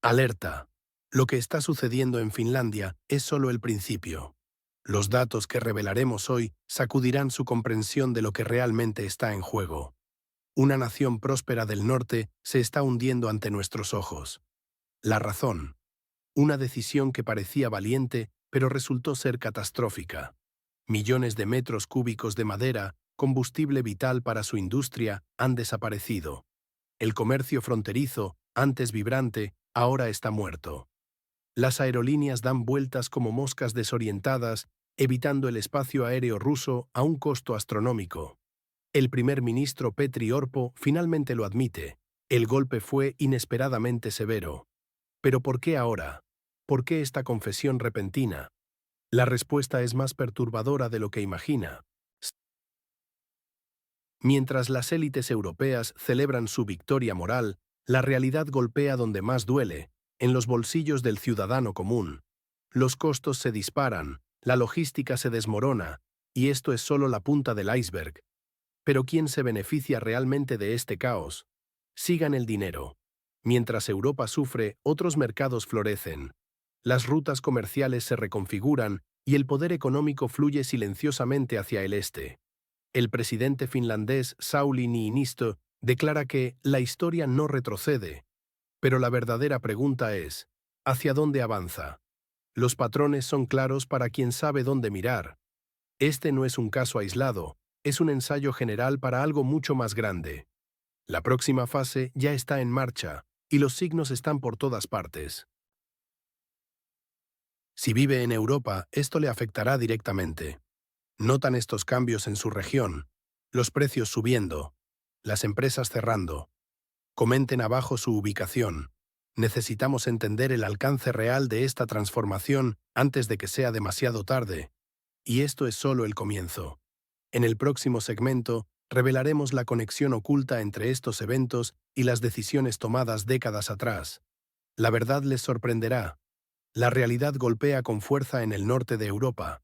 Alerta. Lo que está sucediendo en Finlandia es solo el principio. Los datos que revelaremos hoy sacudirán su comprensión de lo que realmente está en juego. Una nación próspera del norte se está hundiendo ante nuestros ojos. La razón. Una decisión que parecía valiente, pero resultó ser catastrófica. Millones de metros cúbicos de madera, combustible vital para su industria, han desaparecido. El comercio fronterizo, antes vibrante, ahora está muerto. Las aerolíneas dan vueltas como moscas desorientadas, evitando el espacio aéreo ruso a un costo astronómico. El primer ministro Petri Orpo finalmente lo admite. El golpe fue inesperadamente severo. ¿Pero por qué ahora? ¿Por qué esta confesión repentina? La respuesta es más perturbadora de lo que imagina. Mientras las élites europeas celebran su victoria moral, la realidad golpea donde más duele, en los bolsillos del ciudadano común. Los costos se disparan, la logística se desmorona, y esto es solo la punta del iceberg. Pero ¿quién se beneficia realmente de este caos? Sigan el dinero. Mientras Europa sufre, otros mercados florecen. Las rutas comerciales se reconfiguran y el poder económico fluye silenciosamente hacia el este. El presidente finlandés Sauli Niinisto declara que la historia no retrocede, pero la verdadera pregunta es, ¿hacia dónde avanza? Los patrones son claros para quien sabe dónde mirar. Este no es un caso aislado, es un ensayo general para algo mucho más grande. La próxima fase ya está en marcha, y los signos están por todas partes. Si vive en Europa, esto le afectará directamente. Notan estos cambios en su región, los precios subiendo, las empresas cerrando. Comenten abajo su ubicación. Necesitamos entender el alcance real de esta transformación antes de que sea demasiado tarde. Y esto es solo el comienzo. En el próximo segmento, revelaremos la conexión oculta entre estos eventos y las decisiones tomadas décadas atrás. La verdad les sorprenderá. La realidad golpea con fuerza en el norte de Europa.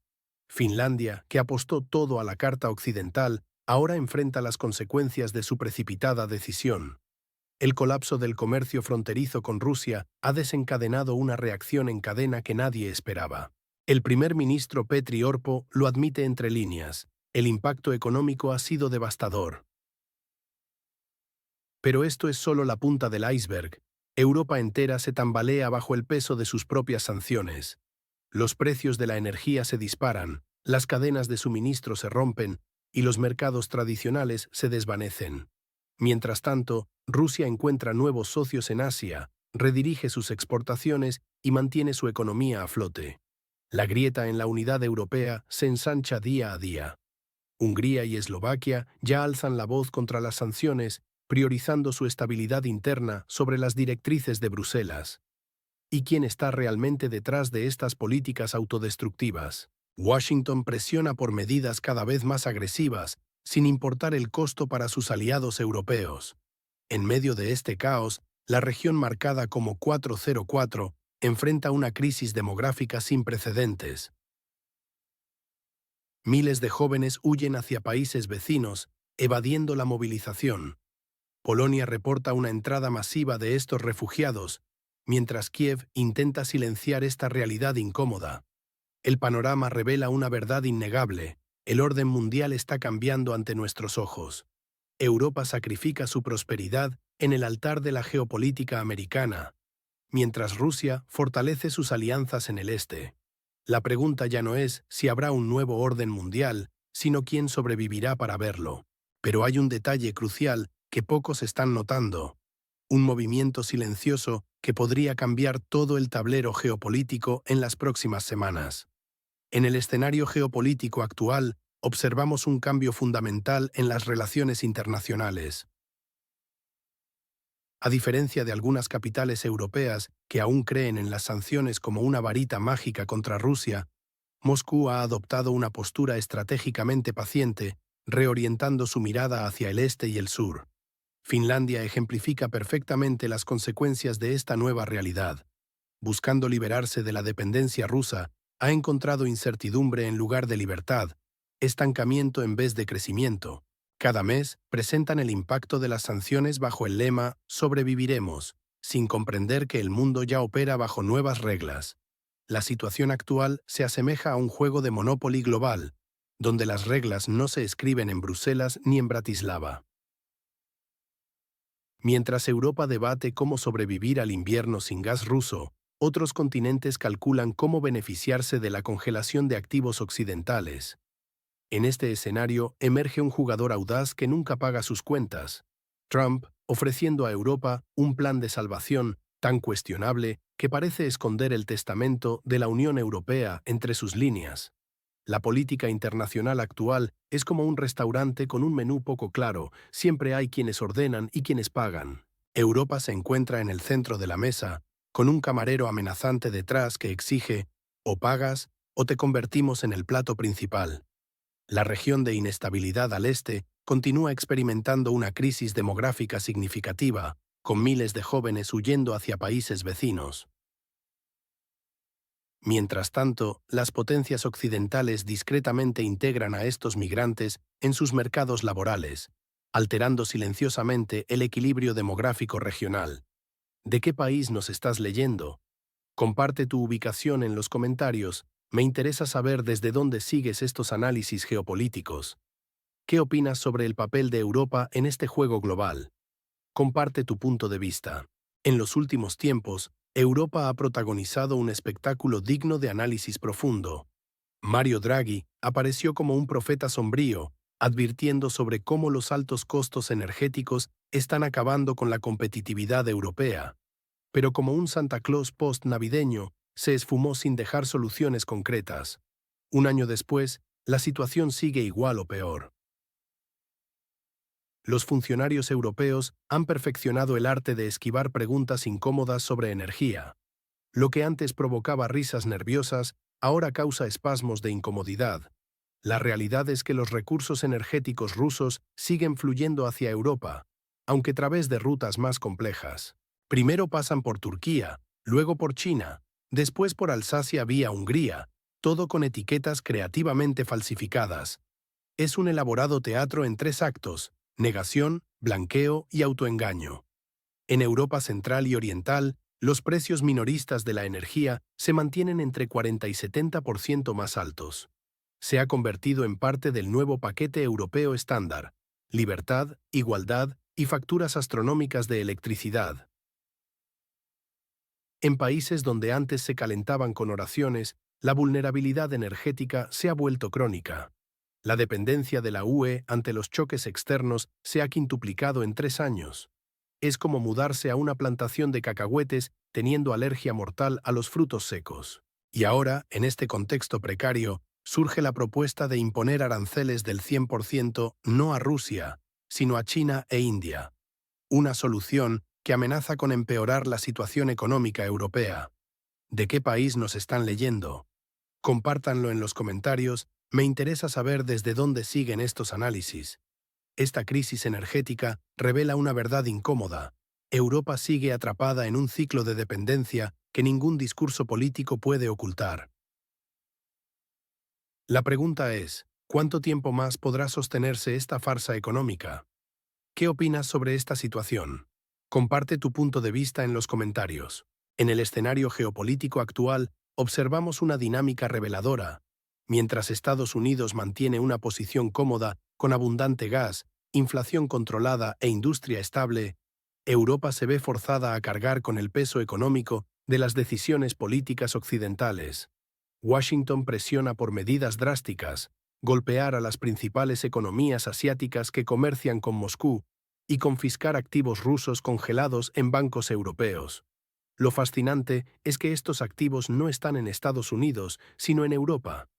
Finlandia, que apostó todo a la carta occidental, ahora enfrenta las consecuencias de su precipitada decisión. El colapso del comercio fronterizo con Rusia ha desencadenado una reacción en cadena que nadie esperaba. El primer ministro Petri Orpo lo admite entre líneas. El impacto económico ha sido devastador. Pero esto es solo la punta del iceberg. Europa entera se tambalea bajo el peso de sus propias sanciones. Los precios de la energía se disparan, las cadenas de suministro se rompen y los mercados tradicionales se desvanecen. Mientras tanto, Rusia encuentra nuevos socios en Asia, redirige sus exportaciones y mantiene su economía a flote. La grieta en la unidad europea se ensancha día a día. Hungría y Eslovaquia ya alzan la voz contra las sanciones, priorizando su estabilidad interna sobre las directrices de Bruselas. ¿Y quién está realmente detrás de estas políticas autodestructivas? Washington presiona por medidas cada vez más agresivas, sin importar el costo para sus aliados europeos. En medio de este caos, la región marcada como 404 enfrenta una crisis demográfica sin precedentes. Miles de jóvenes huyen hacia países vecinos, evadiendo la movilización. Polonia reporta una entrada masiva de estos refugiados, mientras Kiev intenta silenciar esta realidad incómoda. El panorama revela una verdad innegable: el orden mundial está cambiando ante nuestros ojos. Europa sacrifica su prosperidad en el altar de la geopolítica americana, mientras Rusia fortalece sus alianzas en el este. La pregunta ya no es si habrá un nuevo orden mundial, sino quién sobrevivirá para verlo. Pero hay un detalle crucial que pocos están notando: un movimiento silencioso que podría cambiar todo el tablero geopolítico en las próximas semanas. En el escenario geopolítico actual, observamos un cambio fundamental en las relaciones internacionales. A diferencia de algunas capitales europeas que aún creen en las sanciones como una varita mágica contra Rusia, Moscú ha adoptado una postura estratégicamente paciente, reorientando su mirada hacia el este y el sur. Finlandia ejemplifica perfectamente las consecuencias de esta nueva realidad. Buscando liberarse de la dependencia rusa, ha encontrado incertidumbre en lugar de libertad, estancamiento en vez de crecimiento. Cada mes presentan el impacto de las sanciones bajo el lema «Sobreviviremos», sin comprender que el mundo ya opera bajo nuevas reglas. La situación actual se asemeja a un juego de Monopoly global, donde las reglas no se escriben en Bruselas ni en Bratislava. Mientras Europa debate cómo sobrevivir al invierno sin gas ruso, otros continentes calculan cómo beneficiarse de la congelación de activos occidentales. En este escenario emerge un jugador audaz que nunca paga sus cuentas: Trump, ofreciendo a Europa un plan de salvación tan cuestionable que parece esconder el testamento de la Unión Europea entre sus líneas. La política internacional actual es como un restaurante con un menú poco claro: siempre hay quienes ordenan y quienes pagan. Europa se encuentra en el centro de la mesa, con un camarero amenazante detrás que exige: o pagas o te convertimos en el plato principal. La región de inestabilidad al este continúa experimentando una crisis demográfica significativa, con miles de jóvenes huyendo hacia países vecinos. Mientras tanto, las potencias occidentales discretamente integran a estos migrantes en sus mercados laborales, alterando silenciosamente el equilibrio demográfico regional. ¿De qué país nos estás leyendo? Comparte tu ubicación en los comentarios. Me interesa saber desde dónde sigues estos análisis geopolíticos. ¿Qué opinas sobre el papel de Europa en este juego global? Comparte tu punto de vista. En los últimos tiempos, Europa ha protagonizado un espectáculo digno de análisis profundo. Mario Draghi apareció como un profeta sombrío, advirtiendo sobre cómo los altos costos energéticos están acabando con la competitividad europea. Pero como un Santa Claus post-navideño, se esfumó sin dejar soluciones concretas. Un año después, la situación sigue igual o peor. Los funcionarios europeos han perfeccionado el arte de esquivar preguntas incómodas sobre energía. Lo que antes provocaba risas nerviosas, ahora causa espasmos de incomodidad. La realidad es que los recursos energéticos rusos siguen fluyendo hacia Europa, aunque a través de rutas más complejas. Primero pasan por Turquía, luego por China, después por Alsacia vía Hungría, todo con etiquetas creativamente falsificadas. Es un elaborado teatro en 3 actos: negación, blanqueo y autoengaño. En Europa Central y Oriental, los precios minoristas de la energía se mantienen entre 40 y 70% más altos. Se ha convertido en parte del nuevo paquete europeo estándar: libertad, igualdad y facturas astronómicas de electricidad. En países donde antes se calentaban con oraciones, la vulnerabilidad energética se ha vuelto crónica. La dependencia de la UE ante los choques externos se ha quintuplicado en 3 años. Es como mudarse a una plantación de cacahuetes teniendo alergia mortal a los frutos secos. Y ahora, en este contexto precario, surge la propuesta de imponer aranceles del 100% no a Rusia, sino a China e India. Una solución que amenaza con empeorar la situación económica europea. ¿De qué país nos están leyendo? Compártanlo en los comentarios. Me interesa saber desde dónde siguen estos análisis. Esta crisis energética revela una verdad incómoda: Europa sigue atrapada en un ciclo de dependencia que ningún discurso político puede ocultar. La pregunta es: ¿cuánto tiempo más podrá sostenerse esta farsa económica? ¿Qué opinas sobre esta situación? Comparte tu punto de vista en los comentarios. En el escenario geopolítico actual, observamos una dinámica reveladora. Mientras Estados Unidos mantiene una posición cómoda, con abundante gas, inflación controlada e industria estable, Europa se ve forzada a cargar con el peso económico de las decisiones políticas occidentales. Washington presiona por medidas drásticas: golpear a las principales economías asiáticas que comercian con Moscú y confiscar activos rusos congelados en bancos europeos. Lo fascinante es que estos activos no están en Estados Unidos, sino en Europa.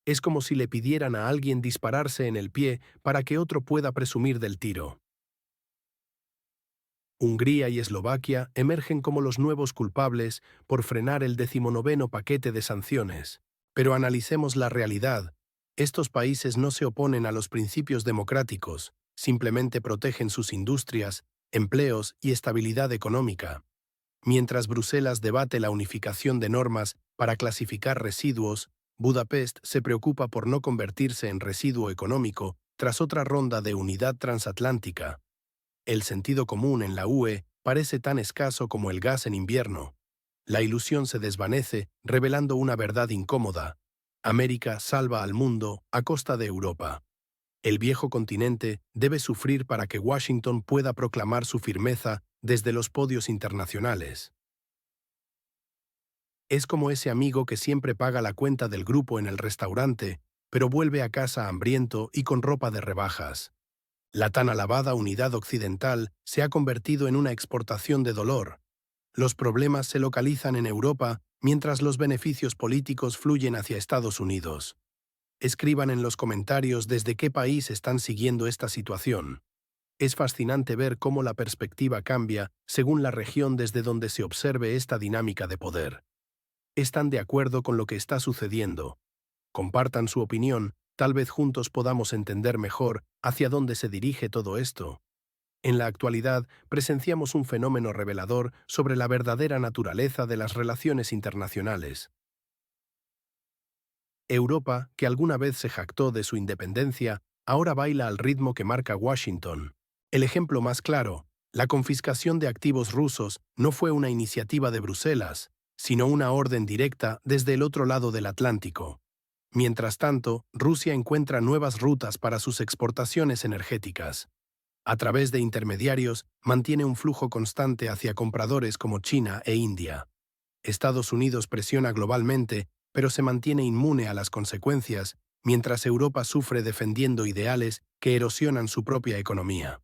Es como si le pidieran a alguien dispararse en el pie para que otro pueda presumir del tiro. Hungría y Eslovaquia emergen como los nuevos culpables por frenar el 19º paquete de sanciones. Pero analicemos la realidad. Estos países no se oponen a los principios democráticos, simplemente protegen sus industrias, empleos y estabilidad económica. Mientras Bruselas debate la unificación de normas para clasificar residuos, Budapest se preocupa por no convertirse en residuo económico tras otra ronda de unidad transatlántica. El sentido común en la UE parece tan escaso como el gas en invierno. La ilusión se desvanece, revelando una verdad incómoda. América salva al mundo a costa de Europa. El viejo continente debe sufrir para que Washington pueda proclamar su firmeza desde los podios internacionales. Es como ese amigo que siempre paga la cuenta del grupo en el restaurante, pero vuelve a casa hambriento y con ropa de rebajas. La tan alabada unidad occidental se ha convertido en una exportación de dolor. Los problemas se localizan en Europa, mientras los beneficios políticos fluyen hacia Estados Unidos. Escriban en los comentarios desde qué país están siguiendo esta situación. Es fascinante ver cómo la perspectiva cambia según la región desde donde se observe esta dinámica de poder. ¿Están de acuerdo con lo que está sucediendo? Compartan su opinión, tal vez juntos podamos entender mejor hacia dónde se dirige todo esto. En la actualidad, presenciamos un fenómeno revelador sobre la verdadera naturaleza de las relaciones internacionales. Europa, que alguna vez se jactó de su independencia, ahora baila al ritmo que marca Washington. El ejemplo más claro, la confiscación de activos rusos no fue una iniciativa de Bruselas, sino una orden directa desde el otro lado del Atlántico. Mientras tanto, Rusia encuentra nuevas rutas para sus exportaciones energéticas. A través de intermediarios, mantiene un flujo constante hacia compradores como China e India. Estados Unidos presiona globalmente, pero se mantiene inmune a las consecuencias, mientras Europa sufre defendiendo ideales que erosionan su propia economía.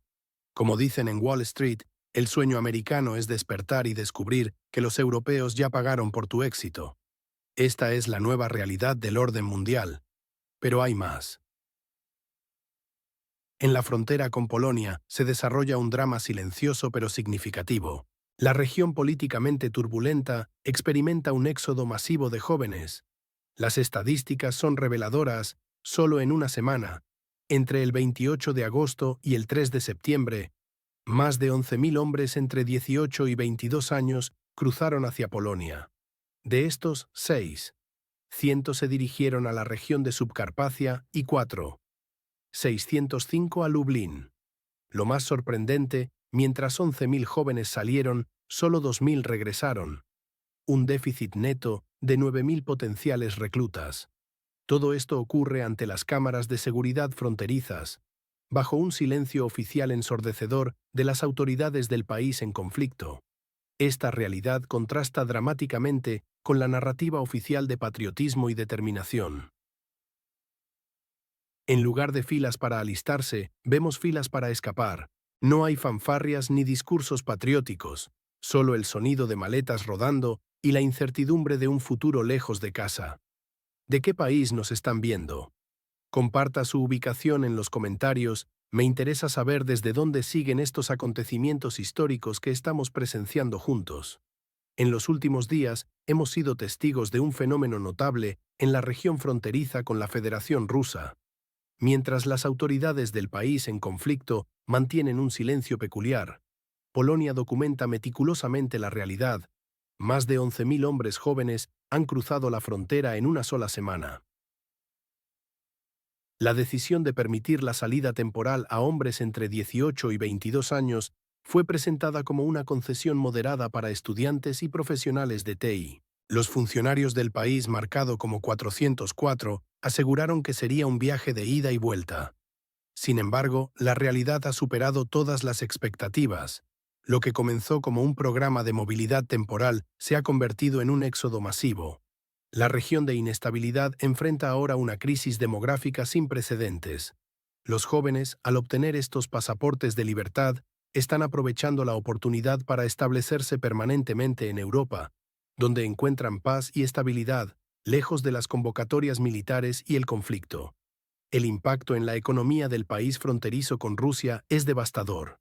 Como dicen en Wall Street, el sueño americano es despertar y descubrir que los europeos ya pagaron por tu éxito. Esta es la nueva realidad del orden mundial. Pero hay más. En la frontera con Polonia se desarrolla un drama silencioso pero significativo. La región políticamente turbulenta experimenta un éxodo masivo de jóvenes. Las estadísticas son reveladoras. Solo en una semana, entre el 28 de agosto y el 3 de septiembre, más de 11.000 hombres entre 18 y 22 años cruzaron hacia Polonia. De estos, 600 se dirigieron a la región de Subcarpacia y 605 a Lublin. Lo más sorprendente, mientras 11.000 jóvenes salieron, solo 2.000 regresaron. Un déficit neto de 9.000 potenciales reclutas. Todo esto ocurre ante las cámaras de seguridad fronterizas, bajo un silencio oficial ensordecedor de las autoridades del país en conflicto. Esta realidad contrasta dramáticamente con la narrativa oficial de patriotismo y determinación. En lugar de filas para alistarse, vemos filas para escapar. No hay fanfarrias ni discursos patrióticos, solo el sonido de maletas rodando y la incertidumbre de un futuro lejos de casa. ¿De qué país nos están viendo? Comparta su ubicación en los comentarios. Me interesa saber desde dónde siguen estos acontecimientos históricos que estamos presenciando juntos. En los últimos días, hemos sido testigos de un fenómeno notable en la región fronteriza con la Federación Rusa. Mientras las autoridades del país en conflicto mantienen un silencio peculiar, Polonia documenta meticulosamente la realidad. Más de 11.000 hombres jóvenes han cruzado la frontera en una sola semana. La decisión de permitir la salida temporal a hombres entre 18 y 22 años fue presentada como una concesión moderada para estudiantes y profesionales de TI. Los funcionarios del país, marcado como 404, aseguraron que sería un viaje de ida y vuelta. Sin embargo, la realidad ha superado todas las expectativas. Lo que comenzó como un programa de movilidad temporal se ha convertido en un éxodo masivo. La región de inestabilidad enfrenta ahora una crisis demográfica sin precedentes. Los jóvenes, al obtener estos pasaportes de libertad, están aprovechando la oportunidad para establecerse permanentemente en Europa, donde encuentran paz y estabilidad, lejos de las convocatorias militares y el conflicto. El impacto en la economía del país fronterizo con Rusia es devastador.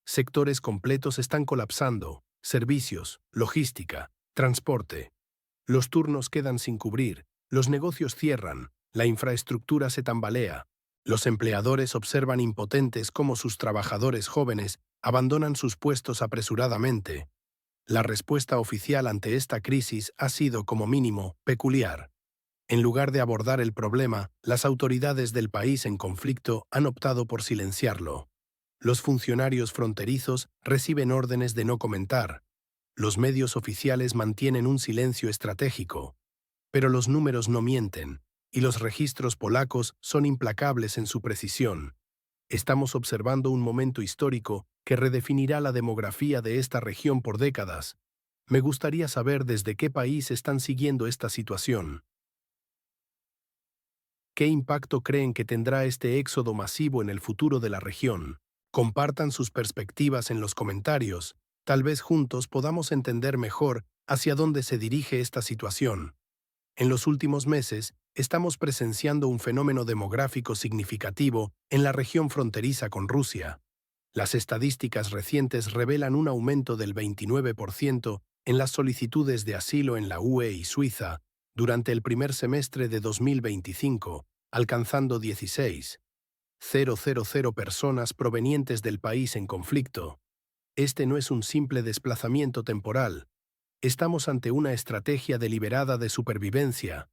Sectores completos están colapsando: servicios, logística, transporte. Los turnos quedan sin cubrir, los negocios cierran, la infraestructura se tambalea. Los empleadores observan impotentes cómo sus trabajadores jóvenes abandonan sus puestos apresuradamente. La respuesta oficial ante esta crisis ha sido, como mínimo, peculiar. En lugar de abordar el problema, las autoridades del país en conflicto han optado por silenciarlo. Los funcionarios fronterizos reciben órdenes de no comentar. Los medios oficiales mantienen un silencio estratégico. Pero los números no mienten, y los registros polacos son implacables en su precisión. Estamos observando un momento histórico que redefinirá la demografía de esta región por décadas. Me gustaría saber desde qué país están siguiendo esta situación. ¿Qué impacto creen que tendrá este éxodo masivo en el futuro de la región? Compartan sus perspectivas en los comentarios. Tal vez juntos podamos entender mejor hacia dónde se dirige esta situación. En los últimos meses, estamos presenciando un fenómeno demográfico significativo en la región fronteriza con Rusia. Las estadísticas recientes revelan un aumento del 29% en las solicitudes de asilo en la UE y Suiza durante el primer semestre de 2025, alcanzando 16,000 personas provenientes del país en conflicto. Este no es un simple desplazamiento temporal. Estamos ante una estrategia deliberada de supervivencia.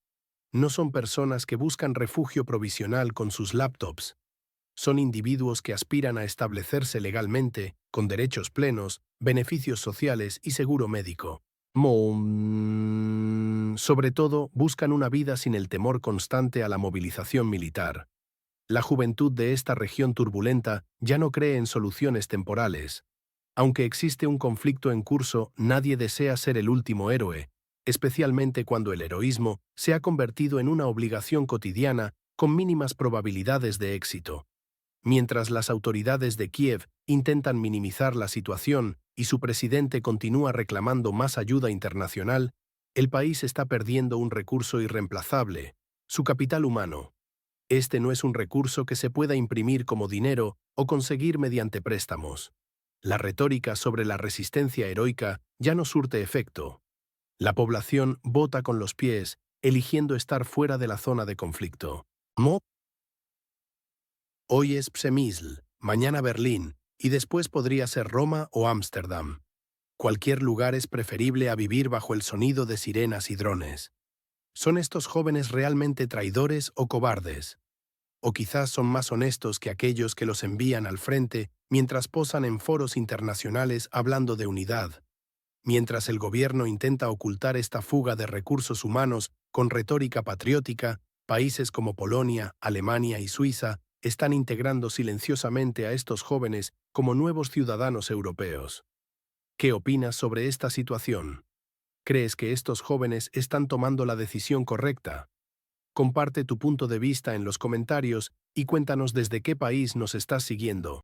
No son personas que buscan refugio provisional con sus laptops. Son individuos que aspiran a establecerse legalmente, con derechos plenos, beneficios sociales y seguro médico. Sobre todo, buscan una vida sin el temor constante a la movilización militar. La juventud de esta región turbulenta ya no cree en soluciones temporales. Aunque existe un conflicto en curso, nadie desea ser el último héroe, especialmente cuando el heroísmo se ha convertido en una obligación cotidiana con mínimas probabilidades de éxito. Mientras las autoridades de Kiev intentan minimizar la situación y su presidente continúa reclamando más ayuda internacional, el país está perdiendo un recurso irreemplazable, su capital humano. Este no es un recurso que se pueda imprimir como dinero o conseguir mediante préstamos. La retórica sobre la resistencia heroica ya no surte efecto. La población vota con los pies, eligiendo estar fuera de la zona de conflicto. Hoy es Przemysl, mañana Berlín, y después podría ser Roma o Ámsterdam. Cualquier lugar es preferible a vivir bajo el sonido de sirenas y drones. ¿Son estos jóvenes realmente traidores o cobardes? O quizás son más honestos que aquellos que los envían al frente mientras posan en foros internacionales hablando de unidad. Mientras el gobierno intenta ocultar esta fuga de recursos humanos con retórica patriótica, países como Polonia, Alemania y Suiza están integrando silenciosamente a estos jóvenes como nuevos ciudadanos europeos. ¿Qué opinas sobre esta situación? ¿Crees que estos jóvenes están tomando la decisión correcta? Comparte tu punto de vista en los comentarios y cuéntanos desde qué país nos estás siguiendo.